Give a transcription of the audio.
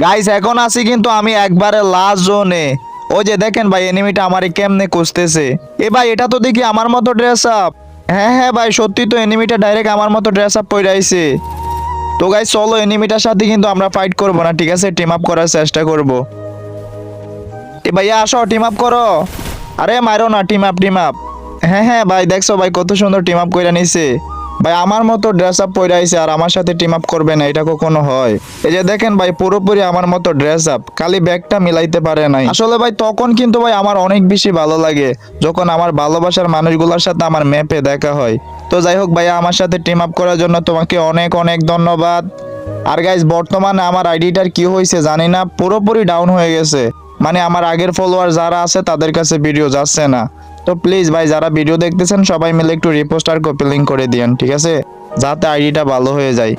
Guys এখন আছি কিন্তু আমি একবারে লাস্ট জোনে। ওই যে দেখেন ভাই এনিমিটা আমারে কেমনে খুঁজতেছে। এ ভাই এটা তো দেখি আমার মতো ড্রেস আপ। হ্যাঁ হ্যাঁ ভাই সত্যি তো এনিমিটা ডাইরেক্ট আমার মতো ড্রেস আপ পরে আইছে। তো গাইস চলো এনিমিটার সাথে কিন্তু আমরা ফাইট করব না, ঠিক আছে? টিম আপ করার চেষ্টা করব। এ ভাইয়া আসো টিম আপ করো। আরে মারো না, টিম আপ টিম আপ। হ্যাঁ হ্যাঁ ভাই দেখছো ভাই কত সুন্দর টিম আপ কইরা নিছে। ভাই আমার মতো ড্রেস আপ পরে আইছে আর আমার সাথে টিম আপ করবে না, এটা কখনো হয়? এই যে দেখেন ভাই পুরোপুরি আমার মতো ড্রেস আপ, খালি ব্যাগটা মিলাইতে পারে নাই। আসলে ভাই তখন কিন্তু ভাই আমার অনেক বেশি ভালো লাগে যখন আমার ভালোবাসার মানুষগুলোর সাথে আমার ম্যাপে দেখা হয়। তো যাই হোক ভাইয়া আমার সাথে টিম আপ করার জন্য তোমাকে অনেক অনেক ধন্যবাদ। আর গাইজ বর্তমানে আমার আইডিটার কি হয়েছে জানি না, পুরোপুরি ডাউন হয়ে গেছে। মানে আমার আগের ফলোয়ার যারা আছে তাদের কাছে ভিডিও যাচ্ছে না। তো প্লিজ ভাই যারা ভিডিও দেখতেছেন সবাই মিলে একটু রিপোস্ট আর কপি লিঙ্ক করে দিয়েন, ঠিক আছে? যাতে আইডিটা ভালো হয়ে যায়।